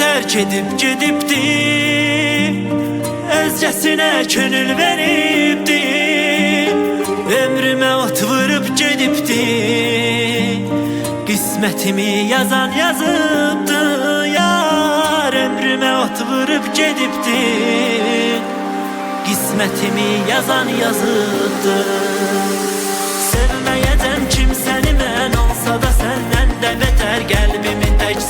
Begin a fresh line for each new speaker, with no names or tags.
terk edip gedibdi, özcəsinə könül veribdi. Ömrümə ot vurub gedibdi, qismətimi yazan yazıbdı. Yar ömrümə ot vurub gedibdi, qismətimi yazan yazıbdı. Sevməyəcəm kimsəni mən, olsa da səndən də betər, qəlbimin tək